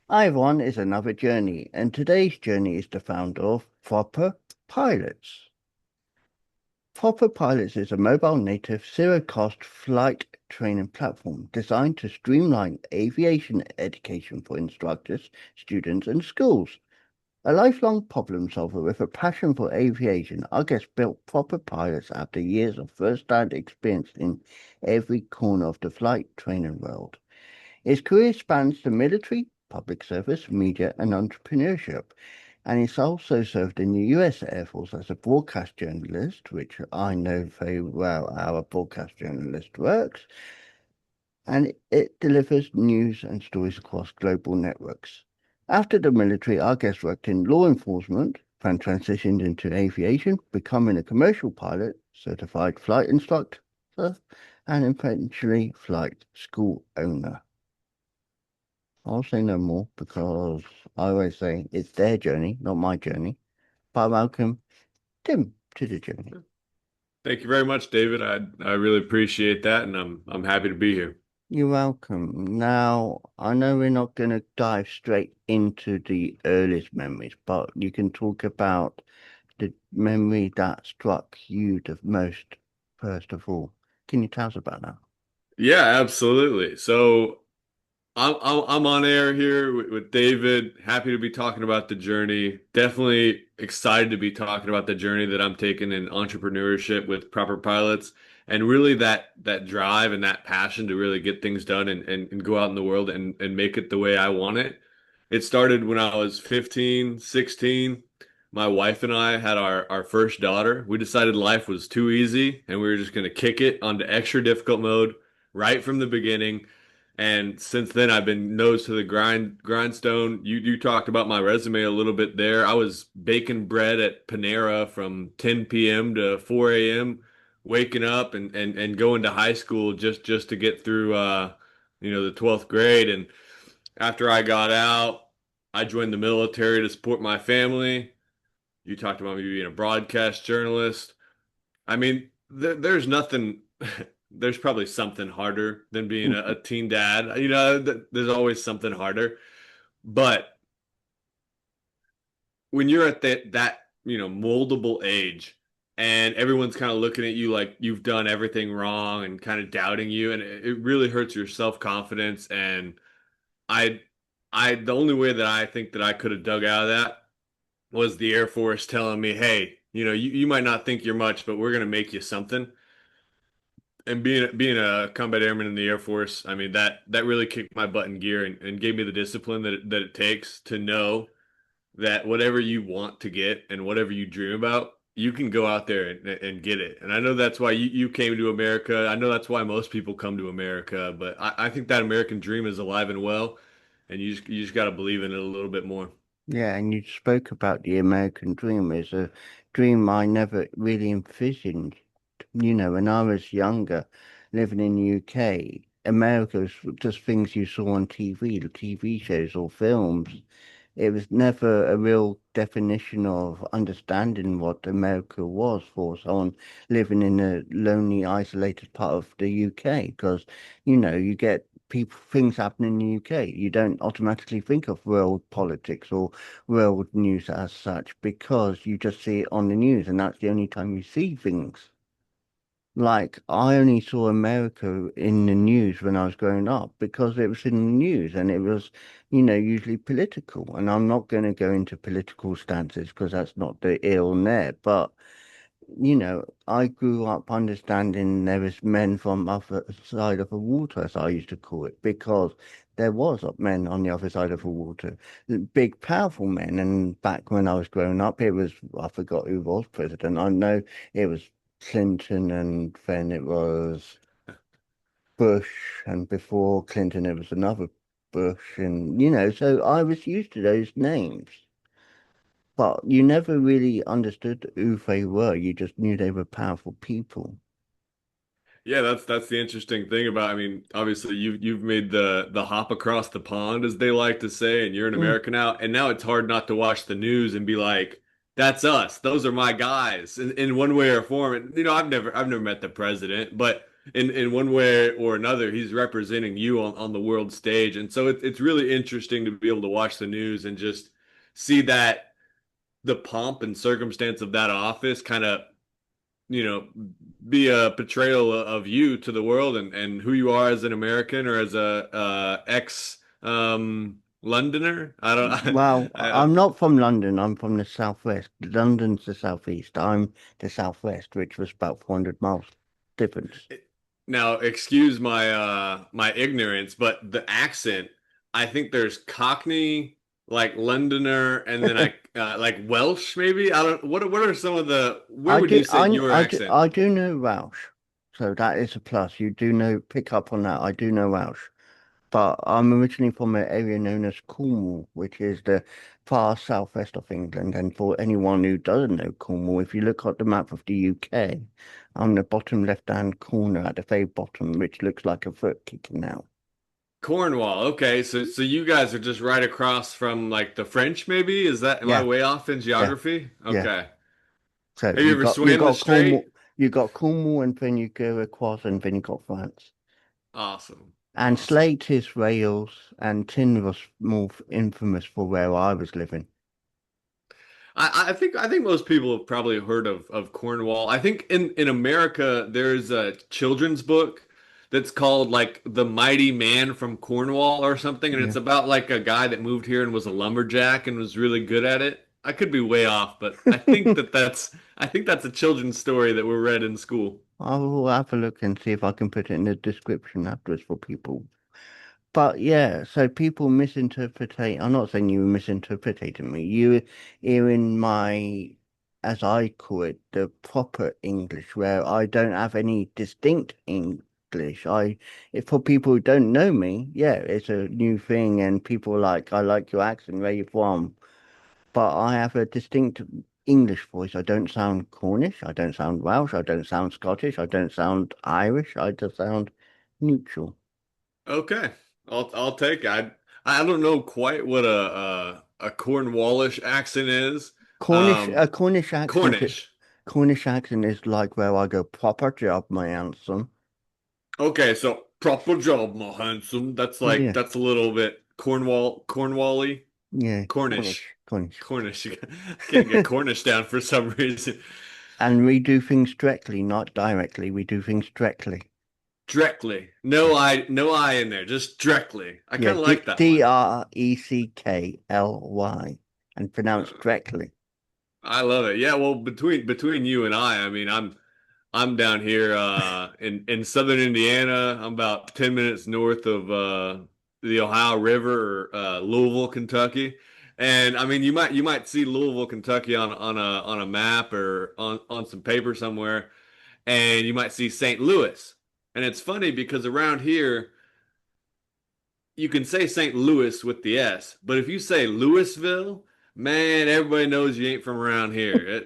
Hi everyone, it's another journey, and today's journey is the founder of Proper Pilots. Proper Pilots is a mobile native zero-cost flight training platform designed to streamline aviation education for instructors, students, and schools. A lifelong problem solver with a passion for aviation, our guest built Proper Pilots after years of first-hand experience in every corner of the flight training world. His career spans the military, public service, media, and entrepreneurship. And he's also served in the US Air Force as a broadcast journalist, which I know very well how a broadcast journalist works. And it delivers news and stories across global networks. After the military, our guest worked in law enforcement, then transitioned into aviation, becoming a commercial pilot, certified flight instructor, and eventually flight school owner. I'll say no more because I always say it's their journey, not my journey. But I welcome Tim to the journey. Thank you very much, David. I really appreciate that, and I'm happy to be here. You're welcome. Now, I know we're not going to dive straight into the earliest memories, but you can talk about the memory that struck you the most, first of all. Can you tell us about that? Yeah, absolutely. So I'm on air here with David. Happy to be talking about the journey. Definitely excited to be talking about the journey that I'm taking in entrepreneurship with Proper Pilots, and really that drive and that passion to really get things done and go out in the world and make it the way I want it. It started when I was 15, 16. My wife and I had our first daughter. We decided life was too easy and we were just going to kick it onto extra difficult mode right from the beginning. And since then, I've been nose to the grindstone. You talked about my resume a little bit there. I was baking bread at Panera from 10 p.m. to 4 a.m., waking up and going to high school just to get through the 12th grade. And after I got out, I joined the military to support my family. You talked about me being a broadcast journalist. I mean, there's nothing. There's probably something harder than being a teen dad. There's always something harder. But when you're at that moldable age and everyone's kind of looking at you like you've done everything wrong and kind of doubting you, and it really hurts your self-confidence. And I, the only way that I think that I could have dug out of that was the Air Force telling me, hey, you might not think you're much, but we're going to make you something. And being a combat airman in the Air Force, I mean that really kicked my butt in gear and gave me the discipline that it takes to know that whatever you want to get and whatever you dream about, you can go out there and get it. And I know that's why you came to America. I know that's why most people come to America, but I think that American dream is alive and well, and you just got to believe in it a little bit more. Yeah, and you spoke about the American dream as a dream I never really envisioned. When I was younger, living in the UK, America was just things you saw on TV, the TV shows or films. It was never a real definition of understanding what America was for someone living in a lonely, isolated part of the UK. Because, you get people, things happen in the UK. You don't automatically think of world politics or world news as such because you just see it on the news, and that's the only time you see things. Like, I only saw America in the news when I was growing up because it was in the news and it was, usually political. And I'm not going to go into political stances because that's not the ill there. But, I grew up understanding there was men from other side of the water, as I used to call it, because there was men on the other side of the water, big, powerful men. And back when I was growing up, it was, I forgot who was president. I know it was Clinton, and then it was Bush, and before Clinton it was another Bush, and so I was used to those names, but you never really understood who they were. You just knew they were powerful people. Yeah, that's the interesting thing about, I mean, obviously you've made the hop across the pond, as they like to say, and you're in Mm. America now, and now it's hard not to watch the news and be like, that's us. Those are my guys in one way or form. And I've never met the president, but in one way or another, he's representing you on the world stage. And so it's really interesting to be able to watch the news and just see that the pomp and circumstance of that office kind of you know, be a portrayal of you to the world and who you are as an American or as a ex Londoner. I don't. Well, I, I'm not from London. I'm from the southwest. London's the southeast. I'm the southwest, which was about 400 miles difference. Now, excuse my ignorance, but the accent, I think there's Cockney, like Londoner, and then I like Welsh maybe. I don't. What are some of the? Where I would do, you say I, your I do, accent? I do know Welsh, so that is a plus. You do know, pick up on that. I do know Welsh, but I'm originally from an area known as Cornwall, which is the far southwest of England. And for anyone who doesn't know Cornwall, if you look at the map of the UK, on the bottom left-hand corner at the very bottom, which looks like a foot kicking out. Cornwall. Okay, so you guys are just right across from like the French, maybe? Am I Yeah, way off in yeah, geography? yeah. Okay. So Have you ever you swam the got strait? Cornwall, and then you go across, and then you got France. Awesome. And Awesome. Slate is Wales, and Tin was more infamous for where I was living. I think most people have probably heard of Cornwall. I think in America there's a children's book that's called like The Mighty Man from Cornwall or something, and it's Yeah. about like a guy that moved here and was a lumberjack and was really good at it. I could be way off, but I think that's a children's story that we read in school. I will have a look and see if I can put it in the description afterwards for people. But yeah, so people misinterpret. I'm not saying you were misinterpreting me. You were hearing my, as I call it, the proper English, where I don't have any distinct English. For people who don't know me, yeah, it's a new thing, and people are like, I like your accent, where you from? But I have a distinct English voice. I don't sound Cornish. I don't sound Welsh. I don't sound Scottish. I don't sound Irish. I just sound neutral. Okay, I'll take it. I don't know quite what a Cornwallish accent is. Um, Cornish. Cornish accent is like where I go proper job, my handsome. Okay, so proper job, my handsome. That's like Yeah, that's a little bit Cornwally, yeah, Cornish, Cornish, Cornish. Cornish. I can't get Cornish down for some reason. And we do things directly, not directly. We do things directly. Directly, no I in there, just directly. I Yeah, kind of like that one. Dreckly, and pronounced directly. I love it. Yeah, well, between you and I mean, I'm down here in southern Indiana. I'm about 10 minutes north of the Ohio River, or Louisville, Kentucky. And I mean, you might see Louisville, Kentucky on a map or on some paper somewhere, and you might see St. Louis. And it's funny because around here you can say St. Louis with the S, but if you say Louisville, man, everybody knows you ain't from around here.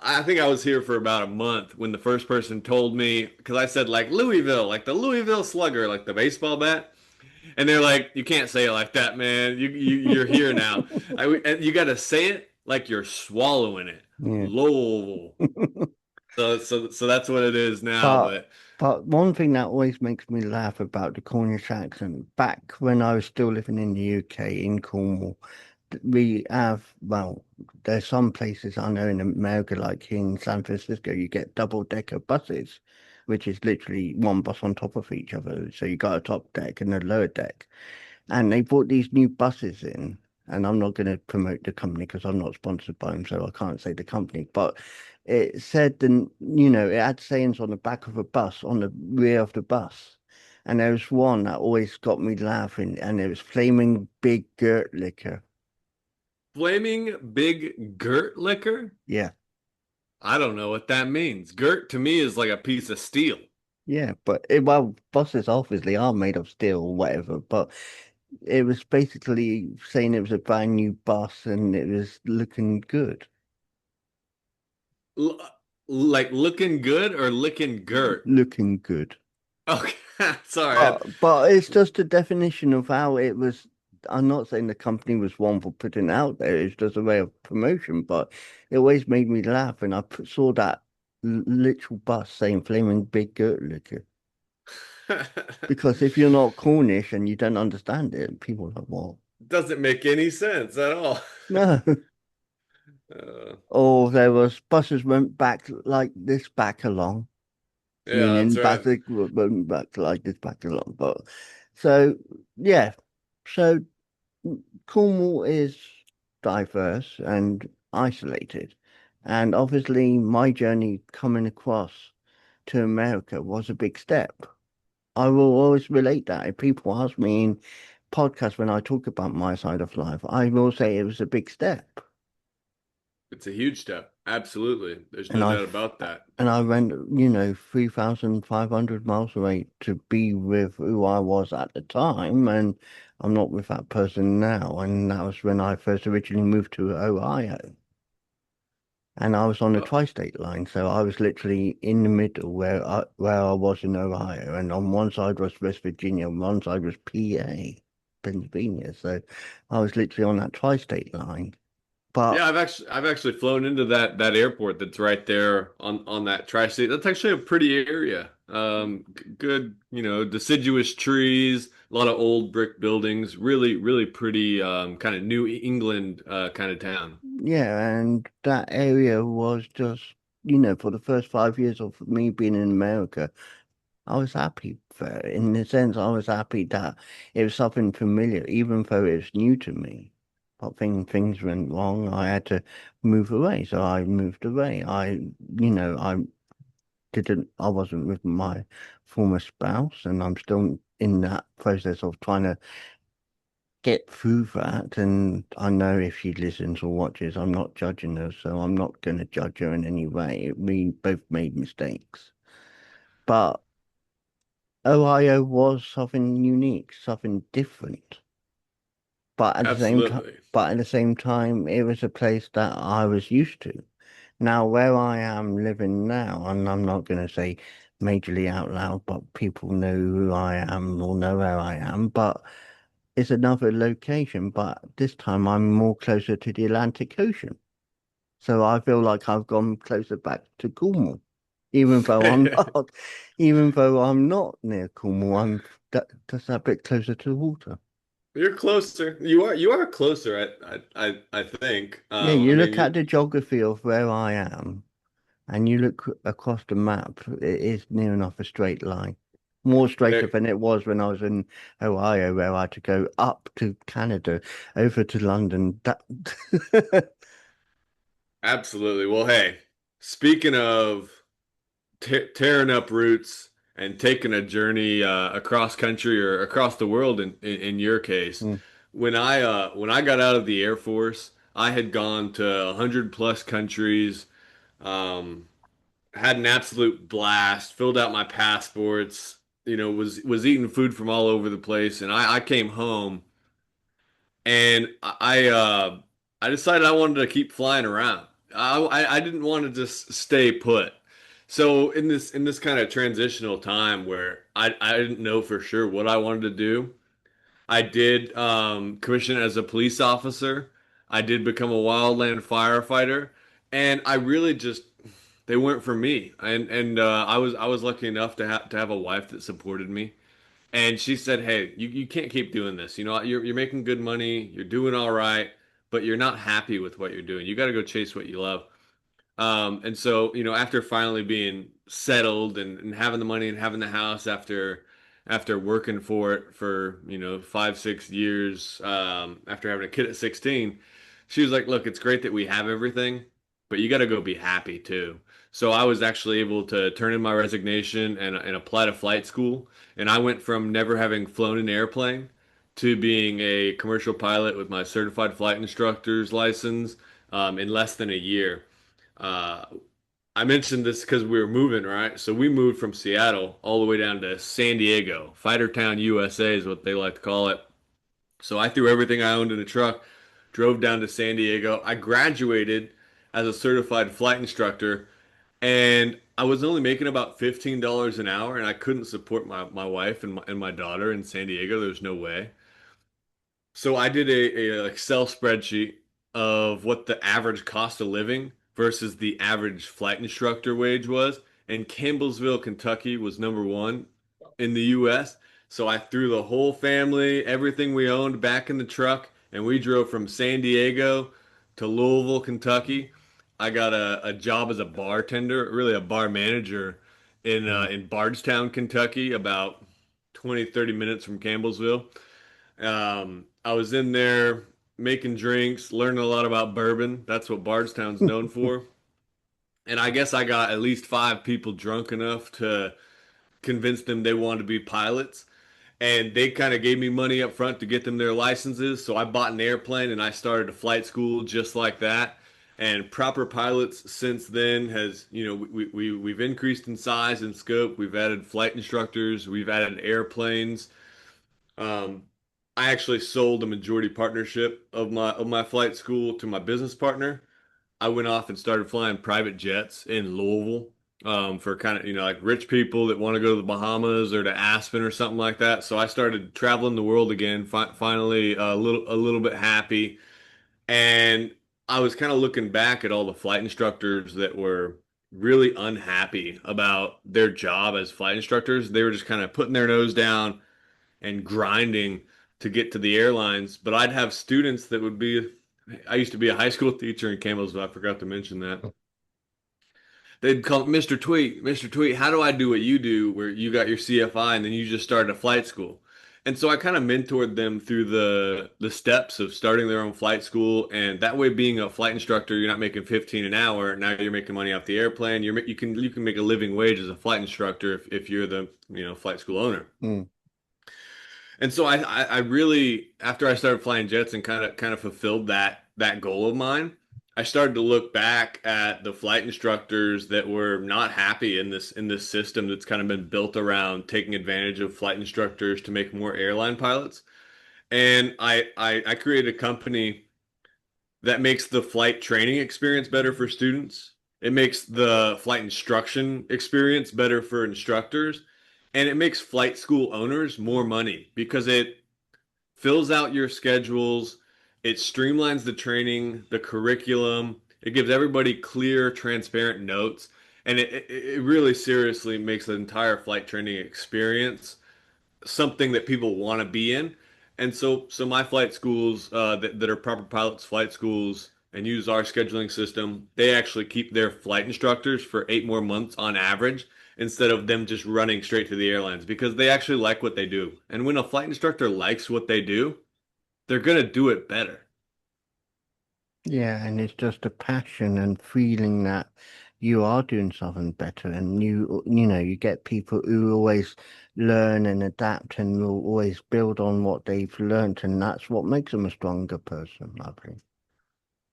I think I was here for about a month when the first person told me, because I said like Louisville, like the Louisville Slugger, like the baseball bat. And they're like, you can't say it like that, man. You're here now. And you got to say it like you're swallowing it. Yeah. Lowell. So that's what it is now. But But but one thing that always makes me laugh about the Cornish accent, back when I was still living in the UK in Cornwall, we have, well, there's some places I know in America, like in San Francisco, you get double-decker buses, which is literally one bus on top of each other. So you got a top deck and a lower deck. And they brought these new buses in, and I'm not going to promote the company because I'm not sponsored by them, so I can't say the company. But it said, it had sayings on the back of a bus, on the rear of the bus. And there was one that always got me laughing, and it was flaming big Gert liquor. flaming big Gert liquor? Yeah, I don't know what that means. Gert to me is like a piece of steel. yeah. But well, buses obviously are made of steel or whatever, but it was basically saying it was a brand new bus and it was looking good. L like looking good or licking Gert? Looking good. Okay, sorry. But it's just a definition of how it was. I'm not saying the company was one for putting it out there. It's just a way of promotion. But it always made me laugh when saw that literal bus saying "Flaming Big Gurtlicker." Because if you're not Cornish and you don't understand it, people are like, "What?" Doesn't make any sense at all. No. Uh, Or there was buses went back like this back along, yeah, meaning that's right. basic went back like this back along. But so yeah, so Cornwall is diverse and isolated. And obviously, my journey coming across to America was a big step. I will always relate that. If people ask me in podcasts when I talk about my side of life, I will say it was a big step. It's a huge step. Absolutely. There's And no I doubt f- about that. and I went, 3,500 miles away to be with who I was at the time, and I'm not with that person now. And that was when I first originally moved to Ohio. And I was on the Oh, tri-state line, so I was literally in the middle where I was in Ohio, and on one side was West Virginia, and one side was PA, Pennsylvania. So I was literally on that tri-state line. But yeah, I've actually flown into that airport that's right there on that tri-state. That's actually a pretty area. Good, deciduous trees, a lot of old brick buildings, really, really pretty, kind of New England kind of town. yeah, and that area was just, for the first 5 years of me being in America, I was happy for it. In the sense, I was happy that it was something familiar, even though it was new to me. But things went wrong. I had to move away, so I moved away. I wasn't with my former spouse, and I'm still in that process of trying to get through that. And I know if she listens or watches, I'm not judging her, so I'm not going to judge her in any way. We both made mistakes. But Ohio was something unique, something different. But at the same time, Absolutely. it was a place that I was used to. Now, where I am living now, and I'm not going to say majorly out loud, but people know who I am or know where I am, but it's another location. But this time I'm more closer to the Atlantic Ocean. So I feel like I've gone closer back to Cornwall, even though I'm not, even though I'm not near Cornwall, I'm just a bit closer to the water. You're closer. You are closer, I think. Yeah, I you mean, look at the geography of where I am, and you look across the map, it is near enough a straight line. More straighter there than it was when I was in Ohio, where I had to go up to Canada, over to London. That absolutely. Well, hey, speaking of tearing up roots and taking a journey across country or across the world in your case, Mm. when I got out of the Air Force, I had gone to 100 plus countries, um, had an absolute blast, filled out my passports, was eating food from all over the place, and I came home and I decided I wanted to keep flying around. I didn't want to just stay put. So in this kind of transitional time where I didn't know for sure what I wanted to do, I did commission as a police officer. I did become a wildland firefighter, and I really just they weren't for me. And I was lucky enough to have a wife that supported me. And she said, "Hey, you can't keep doing this. You know, you're making good money, you're doing all right, but you're not happy with what you're doing. You got to go chase what you love." And so, after finally being settled and having the money and having the house after working for it for, 5, 6 years, after having a kid at 16, she was like, "Look, it's great that we have everything, but you got to go be happy too." So I was actually able to turn in my resignation and apply to flight school. And I went from never having flown an airplane to being a commercial pilot with my certified flight instructor's license in less than a year. Uh, I mentioned this because we were moving, right? So we moved from Seattle all the way down to San Diego. Fighter Town, USA is what they like to call it. So I threw everything I owned in a truck, drove down to San Diego. I graduated as a certified flight instructor, and I was only making about $15 an hour, and I couldn't support my wife and my daughter in San Diego. There's no way. So I did a Excel spreadsheet of what the average cost of living versus the average flight instructor wage was, and Campbellsville, Kentucky was number one in the US. So I threw the whole family, everything we owned back in the truck, and we drove from San Diego to Louisville, Kentucky. I got a job as a bartender, really a bar manager in Bardstown, Kentucky, about 20, 30 minutes from Campbellsville. I was in there making drinks, learning a lot about bourbon. That's what Bardstown's known for. And I guess I got at least 5 people drunk enough to convince them they wanted to be pilots. And they kind of gave me money up front to get them their licenses. So I bought an airplane and I started a flight school just like that. And Proper Pilots since then has, we've increased in size and scope. We've added flight instructors, we've added airplanes. Um, I actually sold a majority partnership of my flight school to my business partner. I went off and started flying private jets in Louisville for kind of like rich people that want to go to the Bahamas or to Aspen or something like that. So I started traveling the world again. Finally, a little bit happy, and I was kind of looking back at all the flight instructors that were really unhappy about their job as flight instructors. They were just kind of putting their nose down and grinding to get to the airlines. But I'd have students that would be, I used to be a high school teacher in Campbellsville. I forgot to mention that. They'd call Mr. Tweet, Mr. Tweet, how do I do what you do where you got your CFI and then you just started a flight school? And so I kind of mentored them through the steps of starting their own flight school, and that way, being a flight instructor, you're not making 15 an hour. Now you're making money off the airplane. You can make a living wage as a flight instructor if you're the flight school owner. Mm. And so I really, after I started flying jets and kind of fulfilled that goal of mine, I started to look back at the flight instructors that were not happy in this system that's kind of been built around taking advantage of flight instructors to make more airline pilots. And I created a company that makes the flight training experience better for students. It makes the flight instruction experience better for instructors, and it makes flight school owners more money because it fills out your schedules, it streamlines the training, the curriculum, it gives everybody clear, transparent notes, and it really seriously makes the entire flight training experience something that people want to be in. And so my flight schools that are proper pilots flight schools and use our scheduling system, they actually keep their flight instructors for 8 more months on average instead of them just running straight to the airlines because they actually like what they do. And when a flight instructor likes what they do, they're gonna do it better. Yeah, and it's just a passion and feeling that you are doing something better, and you get people who always learn and adapt and will always build on what they've learned, and that's what makes them a stronger person, I think.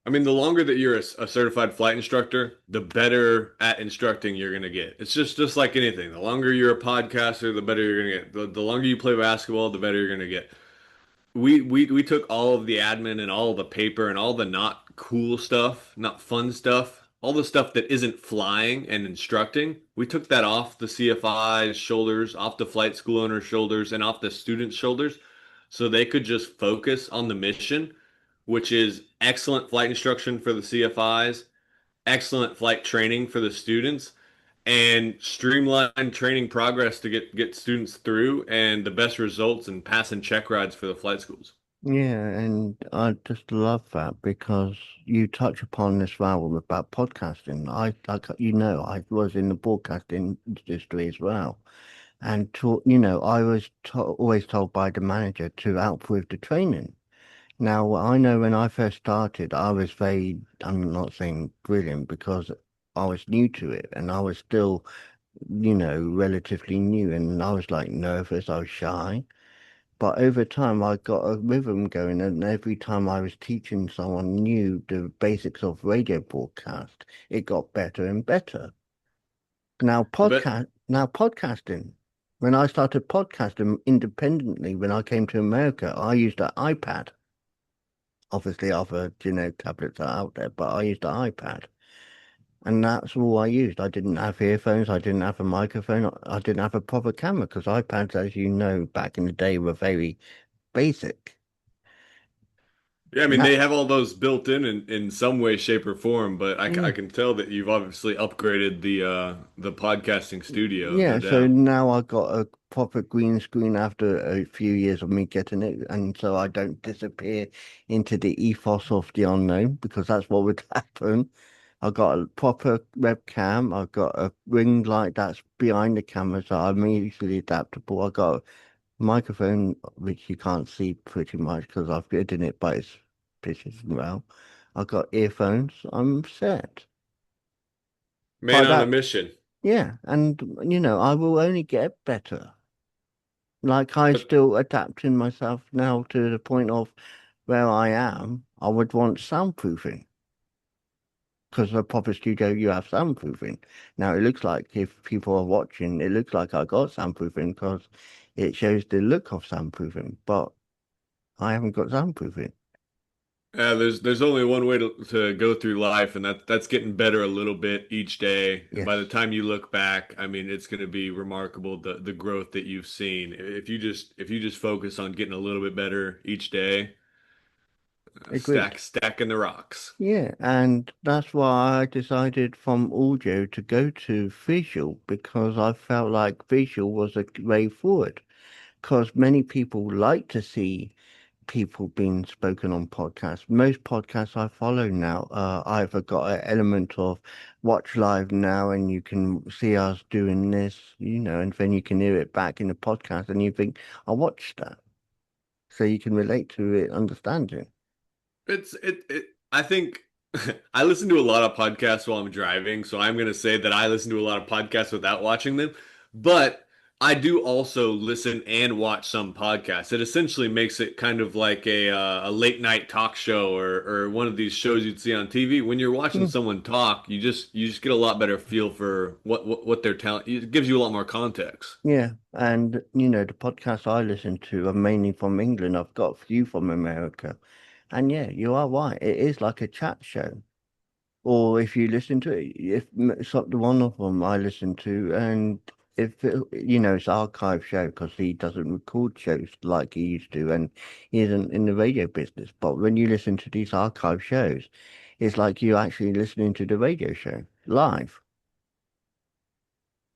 I mean, the longer that you're a certified flight instructor, the better at instructing you're going to get. It's just like anything. The longer you're a podcaster, the better you're going to get. The longer you play basketball, the better you're going to get. We took all of the admin and all of the paper and all the not cool stuff, not fun stuff, all the stuff that isn't flying and instructing. We took that off the CFI's shoulders, off the flight school owner's shoulders, and off the students' shoulders. so they could just focus on the mission, which is excellent flight instruction for the CFIs, excellent flight training for the students, and streamline training progress to get students through and the best results and pass and check rides for the flight schools. Yeah, and I just love that because you touch upon this well about podcasting. I was in the broadcasting industry as well, and I was to always told by the manager to help with the training. Now, I know when I first started, I'm not saying brilliant because I was new to it and I was still, relatively new and I was like nervous, I was shy. But over time, I got a rhythm going, and every time I was teaching someone new the basics of radio broadcast, it got better and better. But Now podcasting. When I started podcasting independently, when I came to America, I used an iPad. Obviously, other, tablets are out there, but I used an iPad. And that's all I used. I didn't have earphones. I didn't have a microphone. I didn't have a proper camera because iPads, as you know, back in the day were very basic. yeah, I mean Now, they have all those built in some way, shape, or form, but I yeah, can tell that you've obviously upgraded the podcasting studio, no yeah. So doubt. now I got a proper green screen after a few years of me getting it, and so I don't disappear into the ethos of the unknown because that's what would happen. I got a proper webcam. I got a ring light that's behind the camera, so I'm easily adaptable. I got a microphone which you can't see pretty much because I've hidden it by its pictures and well. I got earphones. I'm set. Man But on a that, mission. yeah, and I will only get better. Like I But still adapting myself now to the point of where I am. I would want soundproofing because a proper studio you have soundproofing. Now it looks like if people are watching, it looks like I got soundproofing because it shows the look of soundproofing, but I haven't got soundproofing. there's only one way to go through life, and that's getting better a little bit each day. And Yes, by the time you look back, I mean it's going to be remarkable the growth that you've seen. If you just focus on getting a little bit better each day, agreed. stacking the rocks. Yeah, and that's why I decided from audio to go to visual because I felt like visual was a way forward. Because many people like to see people being spoken on podcasts. Most podcasts I follow now, either got an element of watch live now and you can see us doing this, and then you can hear it back in the podcast and you think, I watched that. So you can relate to it, understand it. I think I listen to a lot of podcasts while I'm driving, so I'm going to say that I listen to a lot of podcasts without watching them. But I do also listen and watch some podcasts. It essentially makes it kind of like a late night talk show or one of these shows you'd see on TV. When you're watching Mm, someone talk, you just get a lot better feel for what they're telling. It gives you a lot more context. yeah. And, the podcasts I listen to are mainly from England. I've got a few from America. And yeah, you are right. It is like a chat show. Or if you listen to it, if the one of them I listen to, and if it's archive show because he doesn't record shows like he used to, and he isn't in the radio business. But when you listen to these archive shows, it's like you're actually listening to the radio show live.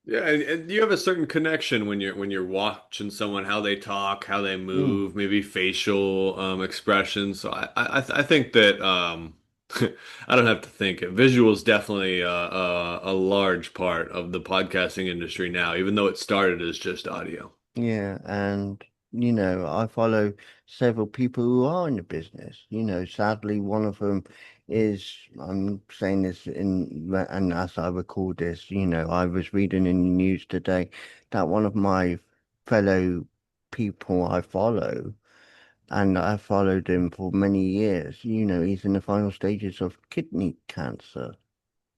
Yeah, and you have a certain connection when you're watching someone, how they talk, how they Mm. move, maybe facial expressions. So I think that I don't have to think it. Visual is definitely a large part of the podcasting industry now, even though it started as just audio. Yeah, and I follow several people who are in the business. Sadly, one of them is, I'm saying this and as I record this, I was reading in the news today that one of my fellow people I follow, and I followed him for many years, he's in the final stages of kidney cancer.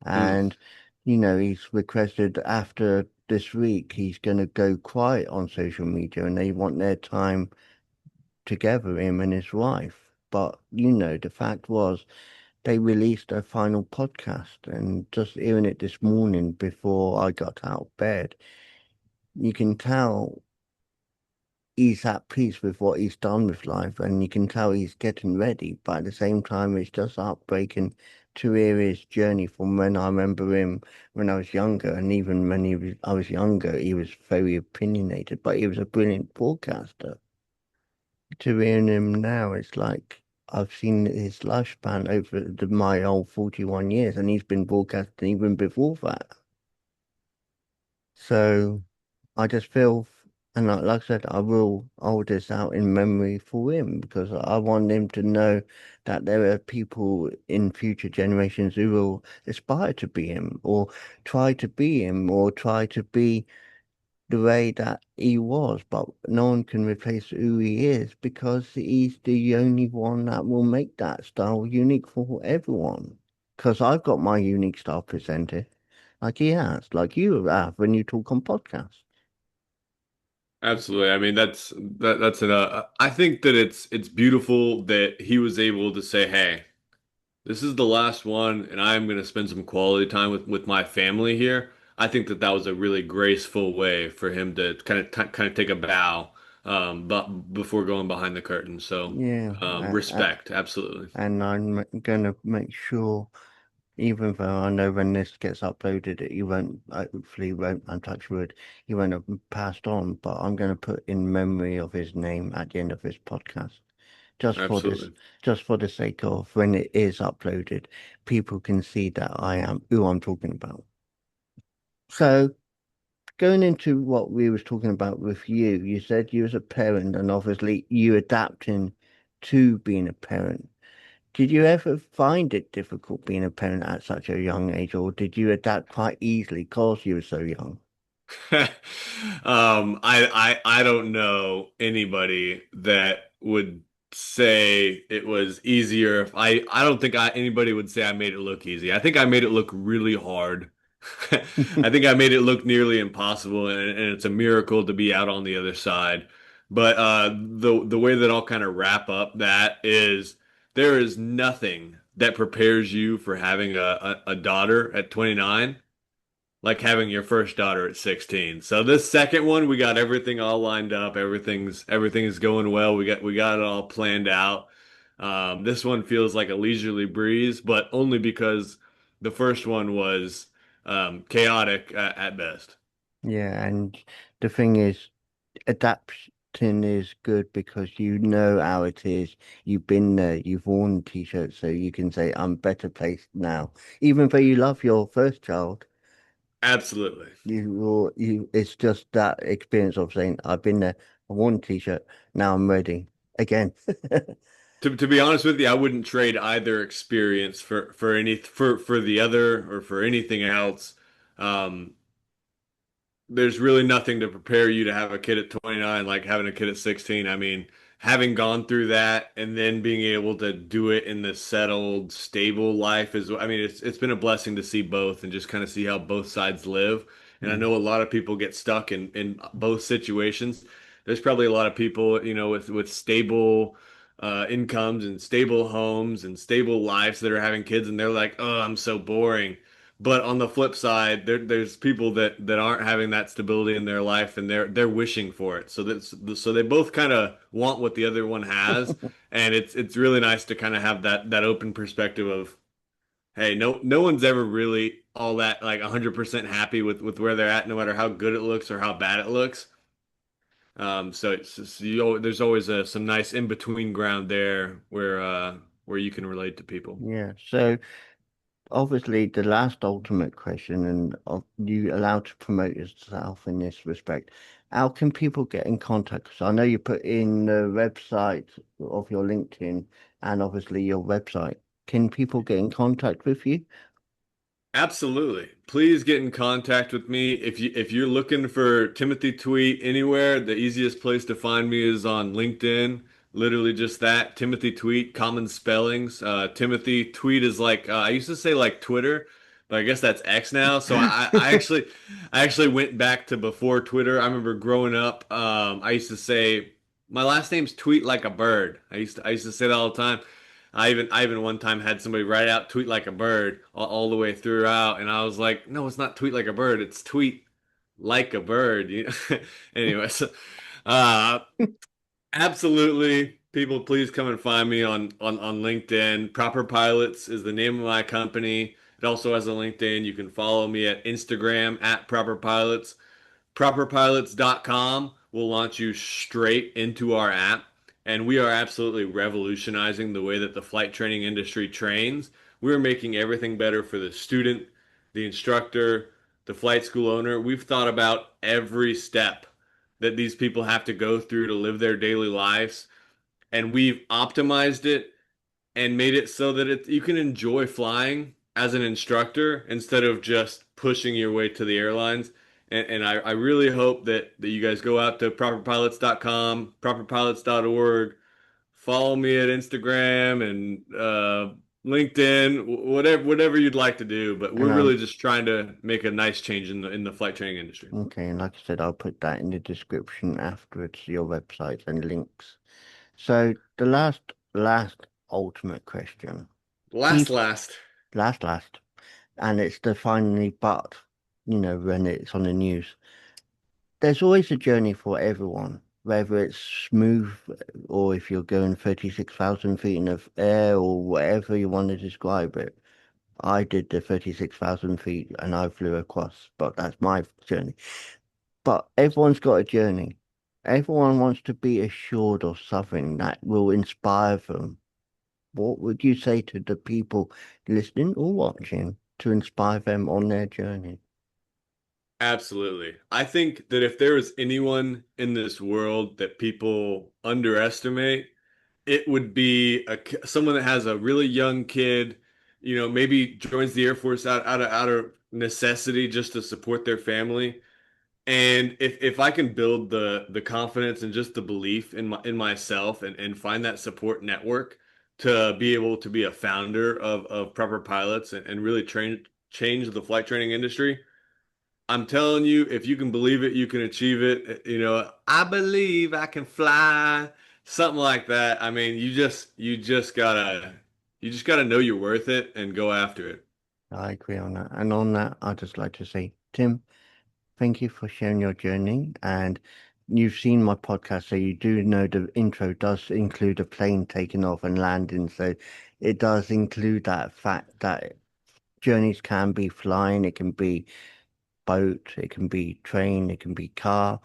Hmm. And, he's requested after this week, he's going to go quiet on social media and they want their time together, him and his wife. But, the fact was they released a final podcast and just hearing it this morning before I got out of bed, you can tell. he's at peace with what he's done with life, and you can tell he's getting ready. But at the same time, it's just heartbreaking to hear his journey from when I remember him when I was younger, and even when I was younger, he was very opinionated, but he was a brilliant broadcaster. To hearing him now, it's like I've seen his lifespan over my whole 41 years, and he's been broadcasting even before that. So I just feel, and like I said, I will hold this out in memory for him because I want him to know that there are people in future generations who will aspire to be him or try to be him or try to be the way that he was, but no one can replace who he is because he's the only one that will make that style unique for everyone. Because I've got my unique style presented, like he has, like you have when you talk on podcasts. Absolutely. I mean, that's an I think that it's beautiful that he was able to say, "Hey, this is the last one, and I'm going to spend some quality time with my family here." I think that that was a really graceful way for him to kind of take a bow, but before going behind the curtain. So, Yeah, respect, absolutely, and I'm gonna make sure, even though I know when this gets uploaded, that you won't, hopefully won't, I'm touch wood, you won't have passed on, but I'm gonna put in memory of his name at the end of this podcast. Just for this, absolutely. just for the sake of when it is uploaded, people can see that I am who I'm talking about. So going into what we was talking about with you, you said you was a parent and obviously you adapting to being a parent. Did you ever find it difficult being a parent at such a young age, or did you adapt quite easily because you were so young? I don't know anybody that would say it was easier. If I don't think anybody would say I made it look easy. I think I made it look really hard. I think I made it look nearly impossible, and it's a miracle to be out on the other side. But the way that I'll kind of wrap up that is there is nothing that prepares you for having a daughter at 29 like having your first daughter at 16. So this second one, we got everything all lined up. Everything's going well. We got it all planned out. This one feels like a leisurely breeze, but only because the first one was chaotic at best. Yeah, and the thing is, adapting is good because you know how it is. You've been there, you've worn t-shirts, so you can say, I'm better placed now. Even though you love your first child, Absolutely. it's just that experience of saying, I've been there, I worn a t-shirt, now I'm ready again. To be honest with you, I wouldn't trade either experience for the other or for anything else. Um, there's really nothing to prepare you to have a kid at 29 like having a kid at 16. I mean, having gone through that and then being able to do it in the settled, stable life is, I mean, it's been a blessing to see both and just kind of see how both sides live. And I Mm, know a lot of people get stuck in both situations. There's probably a lot of people, with stable incomes and stable homes and stable lives that are having kids and they're like, "Oh, I'm so boring." But on the flip side, there's people that aren't having that stability in their life, and they're wishing for it. So they both kind of want what the other one has, and it's really nice to kind of have that open perspective of, hey, no one's ever really all that like 100% happy with where they're at, no matter how good it looks or how bad it looks. So it's just, there's always some nice in between ground there where you can relate to people. yeah. So obviously, the last ultimate question, and you allowed to promote yourself in this respect. How can people get in contact? Because I know you put in the website of your LinkedIn and obviously your website. Can people get in contact with you? Absolutely. Please get in contact with me. If you're looking for Timothy Tweet anywhere, the easiest place to find me is on LinkedIn. Literally just that, Timothy Tweet, common spellings. Timothy Tweet is like I used to say like Twitter, but I guess that's X now. So I actually went back to before Twitter. I remember growing up, I used to say my last name's Tweet like a bird. I used to say that all the time. I even one time had somebody write out tweet like a bird all the way throughout, and I was like, no, it's not tweet like a bird, it's tweet like a bird. Anyway, Uh, Absolutely. People, please come and find me on LinkedIn. Proper Pilots is the name of my company. It also has a LinkedIn. You can follow me at Instagram at Proper Pilots. Properpilots.com will launch you straight into our app, and we are absolutely revolutionizing the way that the flight training industry trains. We're making everything better for the student, the instructor, the flight school owner. We've thought about every step that these people have to go through to live their daily lives, and we've optimized it and made it so that you can enjoy flying as an instructor instead of just pushing your way to the airlines. And I really hope that you guys go out to properpilots.com, properpilots.org, follow me at Instagram and LinkedIn, whatever you'd like to do. But we're And really just trying to make a nice change in the flight training industry. okay, and like I said, I'll put that in the description afterwards, your website and links. So the last ultimate question. Last, People, last. last, and it's the finally but, when it's on the news. There's always a journey for everyone, whether it's smooth or if you're going 36,000 feet in the air or whatever you want to describe it. I did the 36,000 feet and I flew across, but that's my journey. But everyone's got a journey. Everyone wants to be assured of something that will inspire them. What would you say to the people listening or watching to inspire them on their journey? Absolutely. I think that if there is anyone in this world that people underestimate, it would be someone that has a really young kid, maybe joins the Air Force out of necessity just to support their family. And if I can build the confidence and just the belief in myself and find that support network to be able to be a founder of Proper Pilots and really change the flight training industry, I'm telling you, if you can believe it, you can achieve it. I believe I can fly, something like that. I mean, you just gotta know you're worth it and go after it. I agree on that. And on that, I'd just like to say, Tim, thank you for sharing your journey. And you've seen my podcast, so you do know the intro does include a plane taking off and landing. So it does include that fact that journeys can be flying, it can be boat, it can be train, it can be car,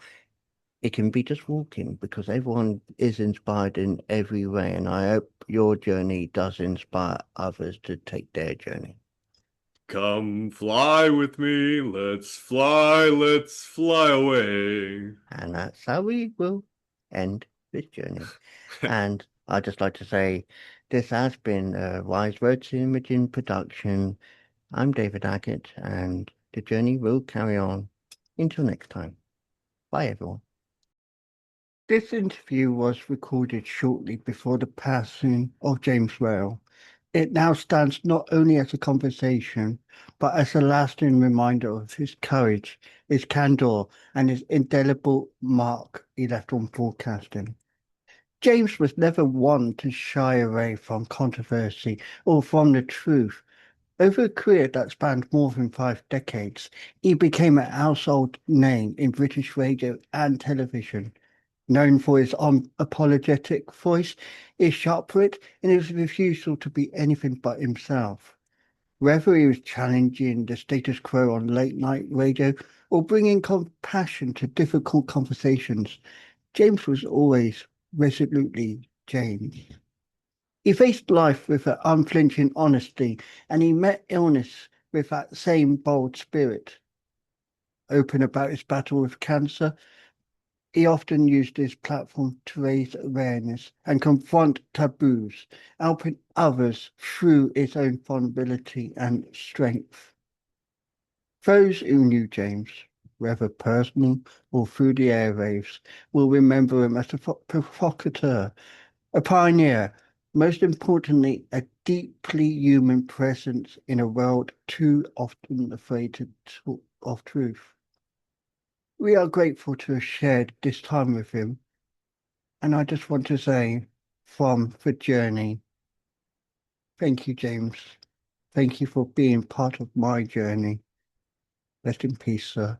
it can be just walking because everyone is inspired in every way. And I hope your journey does inspire others to take their journey. Come fly with me. Let's fly away. And that's how we will end this journey. And I'd just like to say this has been a Wise Words Imaging production. I'm David Hackett, and the journey will carry on. Until next time. Bye, everyone. This interview was recorded shortly before the passing of James Whale. It now stands not only as a conversation, but as a lasting reminder of his courage, his candor, and his indelible mark he left on broadcasting. James was never one to shy away from controversy or from the truth. Over a career that spanned more than 5 decades, he became a household name in British radio and television. Known for his unapologetic voice, his sharp wit, and his refusal to be anything but himself. Whether he was challenging the status quo on late night radio or bringing compassion to difficult conversations, James was always resolutely James. He faced life with an unflinching honesty, and he met illness with that same bold spirit. Open about his battle with cancer, he often used his platform to raise awareness and confront taboos, helping others through his own vulnerability and strength. Those who knew James, whether personally or through the airwaves, will remember him as a provocateur, a pioneer, most importantly, a deeply human presence in a world too often afraid to talk of truth. We are grateful to have shared this time with him, and I just want to say from the journey, thank you, James. Thank you for being part of my journey. Rest in peace, sir.